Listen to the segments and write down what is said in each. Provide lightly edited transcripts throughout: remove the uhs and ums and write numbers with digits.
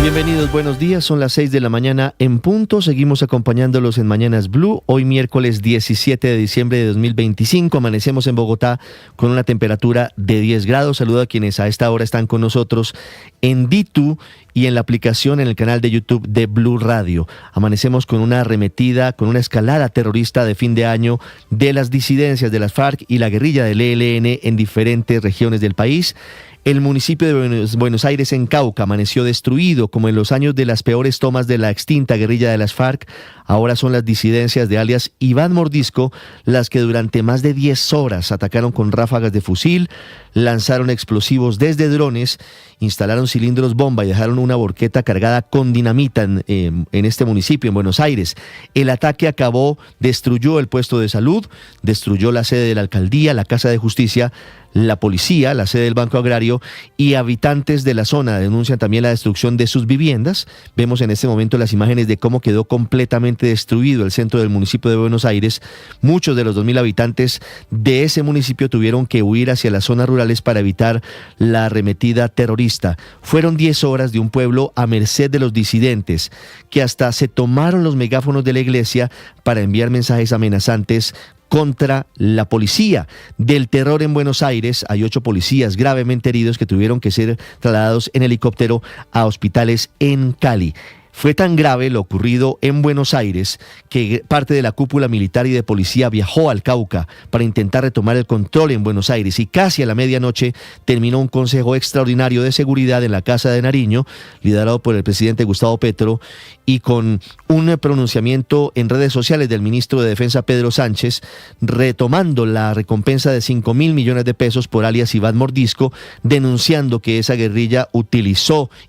Bienvenidos, buenos días, son las 6 de la mañana en punto, seguimos acompañándolos en Mañanas Blue, hoy miércoles 17 de diciembre de 2025, amanecemos en Bogotá con una temperatura de 10 grados, saludo a quienes a esta hora están con nosotros en Ditu y en la aplicación en el canal de YouTube de Blue Radio. Amanecemos con una arremetida, con una escalada terrorista de fin de año de las disidencias de las FARC y la guerrilla del ELN en diferentes regiones del país. El municipio de Buenos Aires, en Cauca, amaneció destruido, como en los años de las peores tomas de la extinta guerrilla de las FARC. Ahora son las disidencias de alias Iván Mordisco las que durante más de 10 horas atacaron con ráfagas de fusil, lanzaron explosivos desde drones, instalaron cilindros bomba y dejaron una borqueta cargada con dinamita en este municipio, en Buenos Aires. El ataque destruyó el puesto de salud, destruyó la sede de la alcaldía, la Casa de Justicia, la policía, la sede del Banco Agrario, y habitantes de la zona denuncian también la destrucción de sus viviendas. Vemos en este momento las imágenes de cómo quedó completamente destruido el centro del municipio de Buenos Aires. Muchos de los 2.000 habitantes de ese municipio tuvieron que huir hacia las zonas rurales para evitar la arremetida terrorista. Fueron 10 horas de un pueblo a merced de los disidentes, que hasta se tomaron los megáfonos de la iglesia para enviar mensajes amenazantes contra la policía. Del terror en Buenos Aires, hay 8 policías gravemente heridos que tuvieron que ser trasladados en helicóptero a hospitales en Cali. Fue tan grave lo ocurrido en Buenos Aires que parte de la cúpula militar y de policía viajó al Cauca para intentar retomar el control en Buenos Aires, y casi a la medianoche terminó un consejo extraordinario de seguridad en la Casa de Nariño, liderado por el presidente Gustavo Petro, y con un pronunciamiento en redes sociales del ministro de Defensa Pedro Sánchez, retomando la recompensa de 5.000 millones de pesos por alias Iván Mordisco, denunciando que esa guerrilla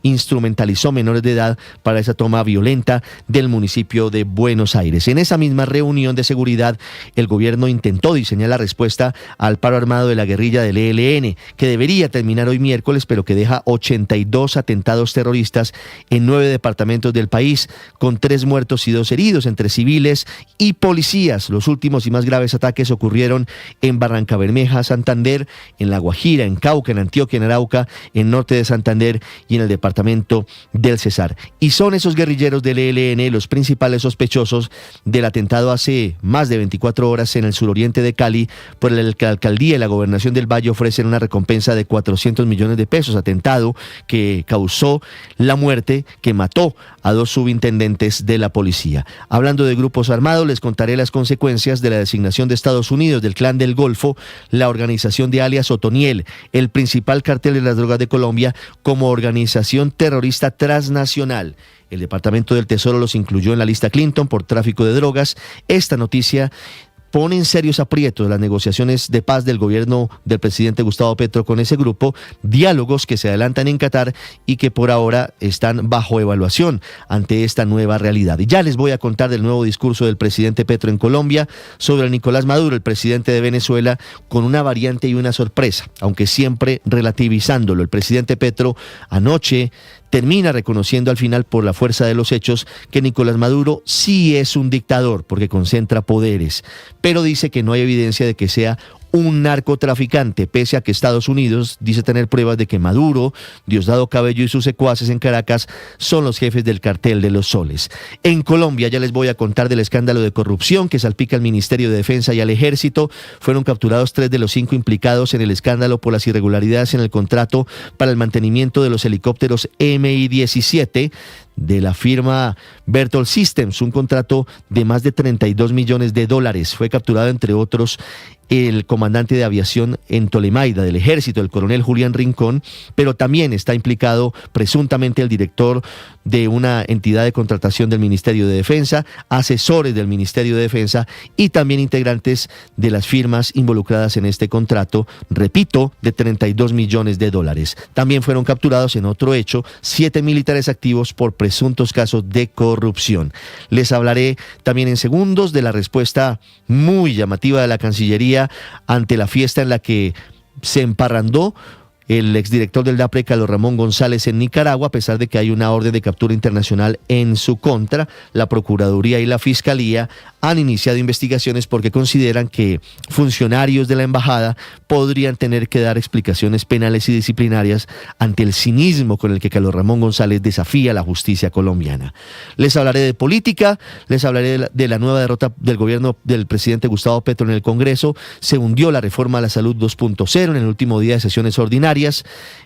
instrumentalizó menores de edad para esa toma violenta del municipio de Buenos Aires. En esa misma reunión de seguridad, el gobierno intentó diseñar la respuesta al paro armado de la guerrilla del ELN, que debería terminar hoy miércoles, pero que deja 82 atentados terroristas en 9 departamentos del país, con 3 muertos y 2 heridos entre civiles y policías. Los últimos y más graves ataques ocurrieron en Barrancabermeja, Santander, en La Guajira, en Cauca, en Antioquia, en Arauca, en norte de Santander y en el departamento del Cesar. Y son esos guerrilleros del ELN los principales sospechosos del atentado hace más de 24 horas en el suroriente de Cali, por el que la alcaldía y la gobernación del Valle ofrecen una recompensa de 400 millones de pesos, atentado que causó la muerte, que mató a 2 subintendentes de la policía. Hablando de grupos armados, les contaré las consecuencias de la designación de Estados Unidos del Clan del Golfo, la organización de alias Otoniel, el principal cartel de las drogas de Colombia, como organización terrorista transnacional. El Departamento del Tesoro los incluyó en la lista Clinton por tráfico de drogas. Esta noticia pone en serios aprietos las negociaciones de paz del gobierno del presidente Gustavo Petro con ese grupo, diálogos que se adelantan en Qatar y que por ahora están bajo evaluación ante esta nueva realidad. Y ya les voy a contar del nuevo discurso del presidente Petro en Colombia sobre Nicolás Maduro, el presidente de Venezuela, con una variante y una sorpresa, aunque siempre relativizándolo. El presidente Petro anoche termina reconociendo al final, por la fuerza de los hechos, que Nicolás Maduro sí es un dictador porque concentra poderes, pero dice que no hay evidencia de que sea un narcotraficante, pese a que Estados Unidos dice tener pruebas de que Maduro, Diosdado Cabello y sus secuaces en Caracas son los jefes del cartel de los soles. En Colombia ya les voy a contar del escándalo de corrupción que salpica al Ministerio de Defensa y al Ejército. Fueron capturados 3 de los 5 implicados en el escándalo por las irregularidades en el contrato para el mantenimiento de los helicópteros Mi-17 de la firma Berthold Systems, un contrato de más de 32 millones de dólares. Fue capturado, entre otros, el comandante de aviación en Tolemaida del Ejército, el coronel Julián Rincón, pero también está implicado presuntamente el director de una entidad de contratación del Ministerio de Defensa, asesores del Ministerio de Defensa y también integrantes de las firmas involucradas en este contrato, repito, de 32 millones de dólares. También fueron capturados en otro hecho 7 militares activos por presuntos casos de corrupción. Les hablaré también en segundos de la respuesta muy llamativa de la Cancillería ante la fiesta en la que se emparrandó el exdirector del DAPRE, Carlos Ramón González, en Nicaragua, a pesar de que hay una orden de captura internacional en su contra. La Procuraduría y la Fiscalía han iniciado investigaciones porque consideran que funcionarios de la embajada podrían tener que dar explicaciones penales y disciplinarias ante el cinismo con el que Carlos Ramón González desafía la justicia colombiana. Les hablaré de política, les hablaré de la nueva derrota del gobierno del presidente Gustavo Petro en el Congreso. Se hundió la reforma a la salud 2.0 en el último día de sesiones ordinarias.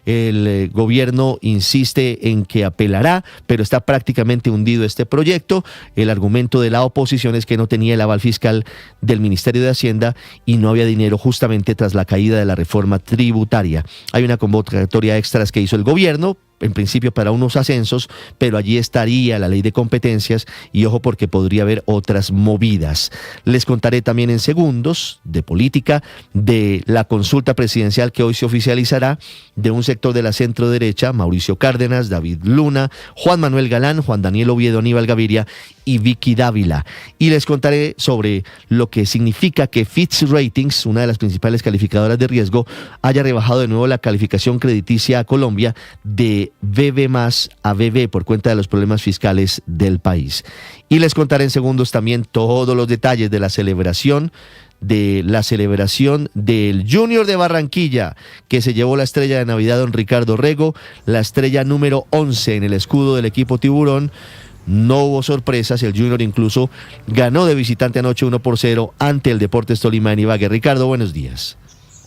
El gobierno insiste en que apelará, pero está prácticamente hundido este proyecto. El argumento de la oposición es que no tenía el aval fiscal del Ministerio de Hacienda y no había dinero justamente tras la caída de la reforma tributaria. Hay una convocatoria extras que hizo el gobierno, en principio para unos ascensos, pero allí estaría la ley de competencias y ojo porque podría haber otras movidas. Les contaré también en segundos de política, de la consulta presidencial que hoy se oficializará, de un sector de la centro derecha, Mauricio Cárdenas, David Luna, Juan Manuel Galán, Juan Daniel Oviedo, Aníbal Gaviria y Vicky Dávila. Y les contaré sobre lo que significa que Fitch Ratings, una de las principales calificadoras de riesgo, haya rebajado de nuevo la calificación crediticia a Colombia de BB+ a BB por cuenta de los problemas fiscales del país. Y les contaré en segundos también todos los detalles de la celebración del Junior de Barranquilla, que se llevó la estrella de Navidad don Ricardo Rego, la estrella número 11 en el escudo del equipo Tiburón. No hubo sorpresas, el Junior incluso ganó de visitante anoche 1-0 ante el Deportes Tolima en Ibagué. Ricardo, buenos días.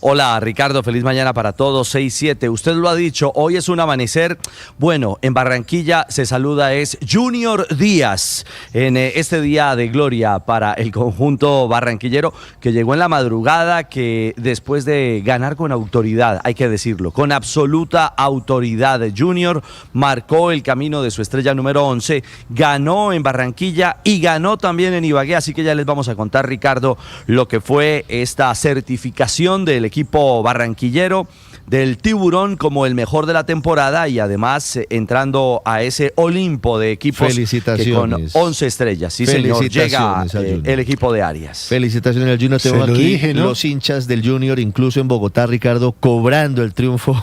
Hola Ricardo, feliz mañana para todos, 6-7. Usted lo ha dicho, hoy es un amanecer. Bueno, en Barranquilla se saluda es Junior Díaz en este día de gloria para el conjunto barranquillero que llegó en la madrugada, que después de ganar con autoridad, hay que decirlo, con absoluta autoridad, Junior marcó el camino de su estrella número 11, ganó en Barranquilla y ganó también en Ibagué, así que ya les vamos a contar, Ricardo, lo que fue esta certificación del equipo barranquillero, del Tiburón como el mejor de la temporada y además entrando a ese Olimpo de equipos que con 11 estrellas. Sí, señor, llega el equipo de Arias. Felicitaciones al Junior. Tengo aquí dije, ¿no? Los hinchas del Junior, incluso en Bogotá, Ricardo, cobrando el triunfo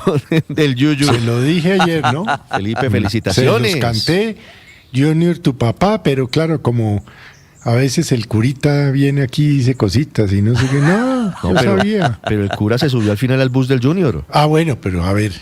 del Yuyu. Se lo dije ayer, ¿no? Felipe, felicitaciones. Se los canté, Junior, tu papá, pero claro, como a veces el curita viene aquí y dice cositas y no sé qué. No, yo sabía. Pero el cura se subió al final al bus del Junior. Ah, bueno, pero a ver.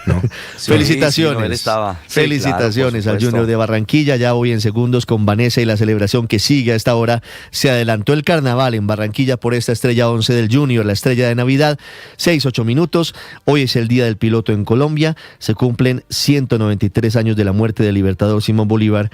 No. Sí, felicitaciones. Felicitaciones al Junior de Barranquilla. Ya voy en segundos con Vanessa y la celebración que sigue a esta hora. Se adelantó el carnaval en Barranquilla por esta estrella 11 del Junior, la estrella de Navidad. 6-8 minutos. Hoy es el día del piloto en Colombia. Se cumplen 193 años de la muerte del libertador Simón Bolívar.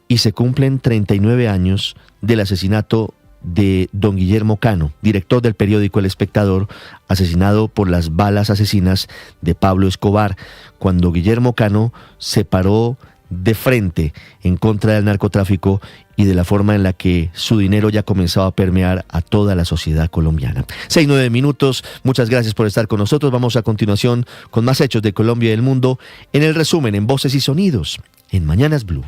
Y se cumplen 39 años del asesinato de don Guillermo Cano, director del periódico El Espectador, asesinado por las balas asesinas de Pablo Escobar, cuando Guillermo Cano se paró de frente en contra del narcotráfico y de la forma en la que su dinero ya comenzaba a permear a toda la sociedad colombiana. 6-9 minutos, muchas gracias por estar con nosotros. Vamos a continuación con más hechos de Colombia y del mundo en el resumen en Voces y Sonidos en Mañanas Blue.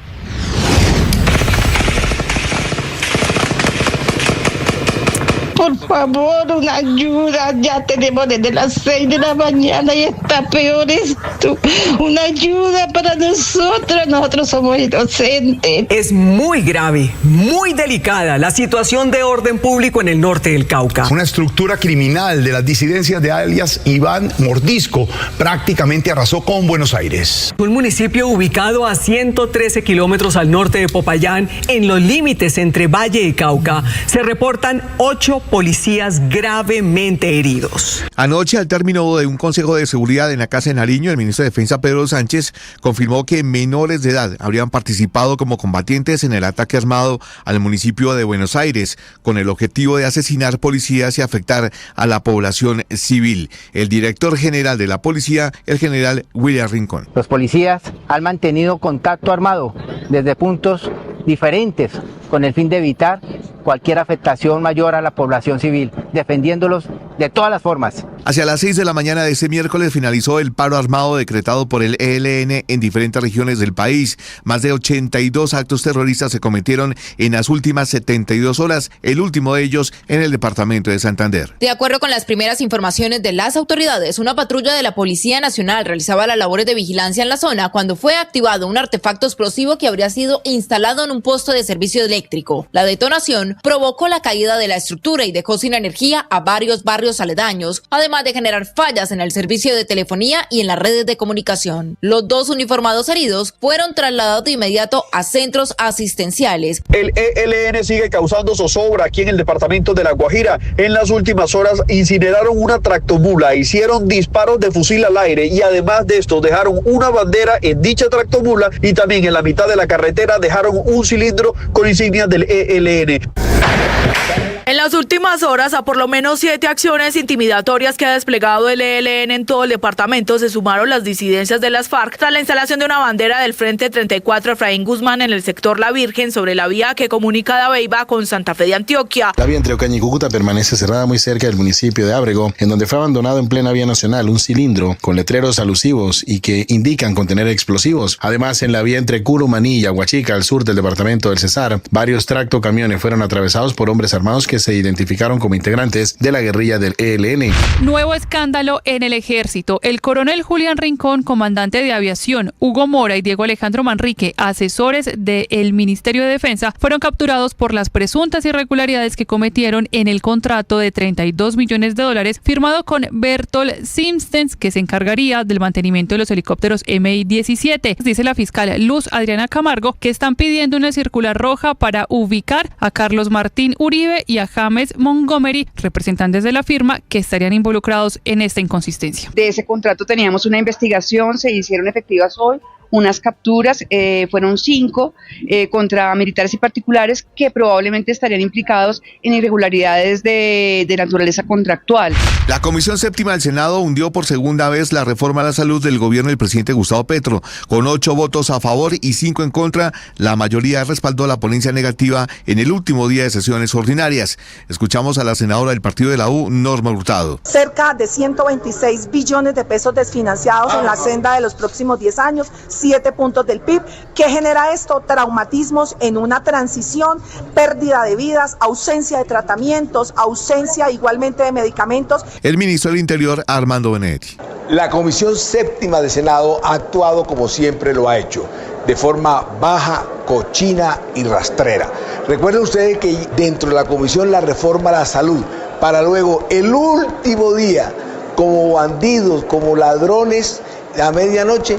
Por favor, una ayuda. Ya tenemos desde las 6 de la mañana y está peor esto. Una ayuda para nosotros. Nosotros somos inocentes. Es muy grave, muy delicada la situación de orden público en el norte del Cauca. Una estructura criminal de las disidencias de alias Iván Mordisco prácticamente arrasó con Buenos Aires. Un municipio ubicado a 113 kilómetros al norte de Popayán, en los límites entre Valle y Cauca, se reportan 8 policías gravemente heridos. Anoche, al término de un consejo de seguridad en la Casa de Nariño, el ministro de Defensa Pedro Sánchez confirmó que menores de edad habrían participado como combatientes en el ataque armado al municipio de Buenos Aires, con el objetivo de asesinar policías y afectar a la población civil. El director general de la policía, el general William Rincón. Los policías han mantenido contacto armado desde puntos diferentes con el fin de evitar cualquier afectación mayor a la población civil, defendiéndolos de todas las formas. Hacia las 6 de la mañana de este miércoles finalizó el paro armado decretado por el ELN en diferentes regiones del país. Más de 82 actos terroristas se cometieron en las últimas 72 horas, el último de ellos en el departamento de Santander. De acuerdo con las primeras informaciones de las autoridades, una patrulla de la Policía Nacional realizaba las labores de vigilancia en la zona cuando fue activado un artefacto explosivo que habría sido instalado en un poste de servicio eléctrico. La detonación provocó la caída de la estructura y dejó sin energía a varios barrios aledaños, además de generar fallas en el servicio de telefonía y en las redes de comunicación. Los 2 uniformados heridos fueron trasladados de inmediato a centros asistenciales. El ELN sigue causando zozobra aquí en el departamento de La Guajira. En las últimas horas incineraron una tractomula, hicieron disparos de fusil al aire y además de esto dejaron una bandera en dicha tractomula y también en la mitad de la carretera dejaron un cilindro con insignias del ELN. En las últimas horas, a por lo menos 7 acciones intimidatorias que ha desplegado el ELN en todo el departamento, se sumaron las disidencias de las FARC tras la instalación de una bandera del Frente 34 Efraín Guzmán en el sector La Virgen sobre la vía que comunica Dabeiba con Santa Fe de Antioquia. La vía entre Ocaña y Cúcuta permanece cerrada muy cerca del municipio de Ábrego, en donde fue abandonado en plena vía nacional un cilindro con letreros alusivos y que indican contener explosivos. Además, en la vía entre Curumaní y Aguachica, al sur del departamento del Cesar, varios tractocamiones fueron atravesados por hombres armados que se identificaron como integrantes de la guerrilla del ELN. Nuevo escándalo en el ejército. El coronel Julián Rincón, comandante de aviación, Hugo Mora y Diego Alejandro Manrique, asesores del Ministerio de Defensa, fueron capturados por las presuntas irregularidades que cometieron en el contrato de $32 millones firmado con Berthold Simstens, que se encargaría del mantenimiento de los helicópteros Mi-17. Dice la fiscal Luz Adriana Camargo que están pidiendo una circular roja para ubicar a Carlos Martín Uribe y a James Montgomery, representantes de la firma, que estarían involucrados en esta inconsistencia. De ese contrato teníamos una investigación, se hicieron efectivas hoy unas capturas, fueron 5 contra militares y particulares que probablemente estarían implicados en irregularidades de naturaleza contractual. La Comisión Séptima del Senado hundió por segunda vez la reforma a la salud del gobierno del presidente Gustavo Petro. Con 8 votos a favor y 5 en contra, la mayoría respaldó la ponencia negativa en el último día de sesiones ordinarias. Escuchamos a la senadora del partido de la U, Norma Hurtado. Cerca de 126 billones de pesos desfinanciados en la senda de los próximos 10 años, 7 puntos del PIB. ¿Qué genera esto? Traumatismos en una transición, pérdida de vidas, ausencia de tratamientos, ausencia igualmente de medicamentos. El ministro del Interior, Armando Benedetti. La Comisión Séptima del Senado ha actuado como siempre lo ha hecho, de forma baja, cochina y rastrera. Recuerden ustedes que dentro de la Comisión la reforma a la salud, para luego el último día, como bandidos, como ladrones, a medianoche,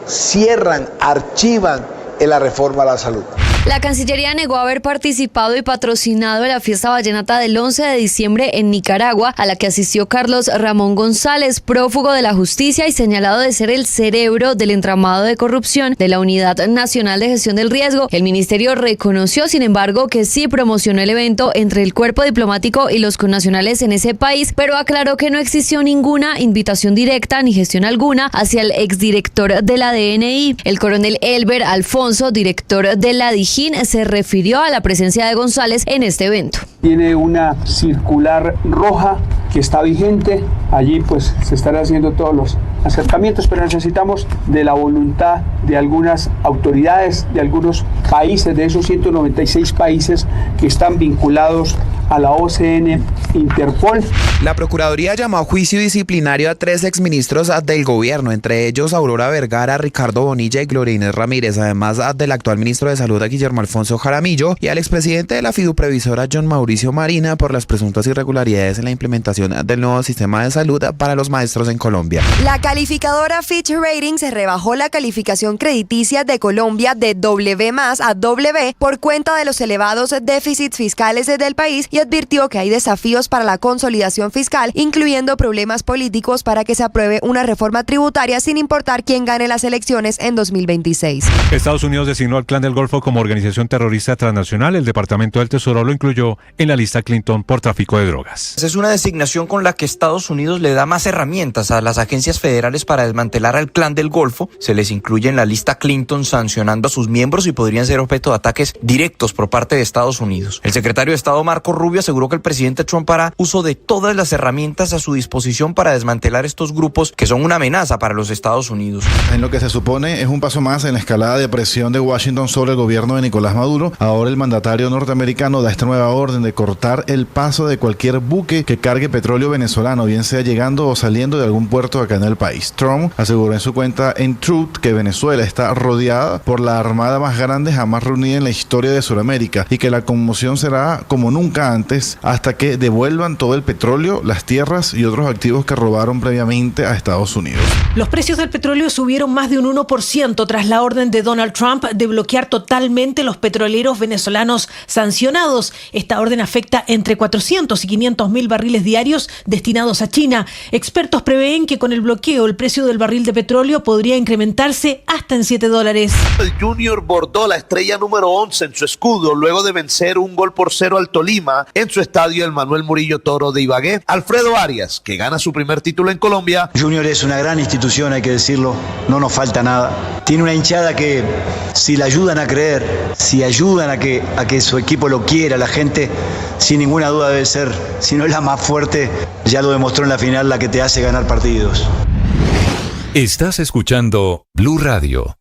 cierran, archivan en la reforma a la salud. La Cancillería negó haber participado y patrocinado la fiesta vallenata del 11 de diciembre en Nicaragua, a la que asistió Carlos Ramón González, prófugo de la justicia y señalado de ser el cerebro del entramado de corrupción de la Unidad Nacional de Gestión del Riesgo. El ministerio reconoció, sin embargo, que sí promocionó el evento entre el cuerpo diplomático y los connacionales en ese país, pero aclaró que no existió ninguna invitación directa ni gestión alguna hacia el exdirector de la DNI. El coronel Elber Alfonso, director de la DIGIN, se refirió a la presencia de González en este evento. Tiene una circular roja que está vigente, allí pues se están haciendo todos los acercamientos, pero necesitamos de la voluntad de algunas autoridades, de algunos países, de esos 196 países que están vinculados a la OCN, Interpol. La Procuraduría llamó a juicio disciplinario a 3 exministros del gobierno, entre ellos Aurora Vergara, Ricardo Bonilla y Gloria Inés Ramírez, además del actual ministro de Salud, Guillermo Alfonso Jaramillo, y al expresidente de la Fiduprevisora, John Mauricio Marina, por las presuntas irregularidades en la implementación del nuevo sistema de salud para los maestros en Colombia. La calificadora Fitch Ratings rebajó la calificación crediticia de Colombia de W+ a W por cuenta de los elevados déficits fiscales del país y advirtió que hay desafíos para la consolidación fiscal, incluyendo problemas políticos para que se apruebe una reforma tributaria sin importar quién gane las elecciones en 2026. Estados Unidos designó al Clan del Golfo como organización terrorista transnacional. El Departamento del Tesoro lo incluyó en la lista Clinton por tráfico de drogas. Es una designación con la que Estados Unidos le da más herramientas a las agencias federales para desmantelar al Clan del Golfo. Se les incluye en la lista Clinton, sancionando a sus miembros y podrían ser objeto de ataques directos por parte de Estados Unidos. El secretario de Estado Marco Rubio Rubio aseguró que el presidente Trump hará uso de todas las herramientas a su disposición para desmantelar estos grupos que son una amenaza para los Estados Unidos. En lo que se supone es un paso más en la escalada de presión de Washington sobre el gobierno de Nicolás Maduro, ahora el mandatario norteamericano da esta nueva orden de cortar el paso de cualquier buque que cargue petróleo venezolano, bien sea llegando o saliendo de algún puerto acá en el país. Trump aseguró en su cuenta en Truth que Venezuela está rodeada por la armada más grande jamás reunida en la historia de Sudamérica y que la conmoción será como nunca antes hasta que devuelvan todo el petróleo, las tierras y otros activos que robaron previamente a Estados Unidos. Los precios del petróleo subieron más de un 1% tras la orden de Donald Trump de bloquear totalmente los petroleros venezolanos sancionados. Esta orden afecta entre 400 y 500 mil barriles diarios destinados a China. Expertos prevén que con el bloqueo el precio del barril de petróleo podría incrementarse hasta en $7. El Junior bordó la estrella número 11 en su escudo luego de vencer 1-0 al Tolima en su estadio el Manuel Murillo Toro de Ibagué. Alfredo Arias, que gana su primer título en Colombia. Junior es una gran institución, hay que decirlo, no nos falta nada. Tiene una hinchada que si la ayudan a creer, si ayudan a que su equipo lo quiera, la gente sin ninguna duda debe ser, si no es la más fuerte, ya lo demostró en la final, la que te hace ganar partidos. Estás escuchando Blue Radio.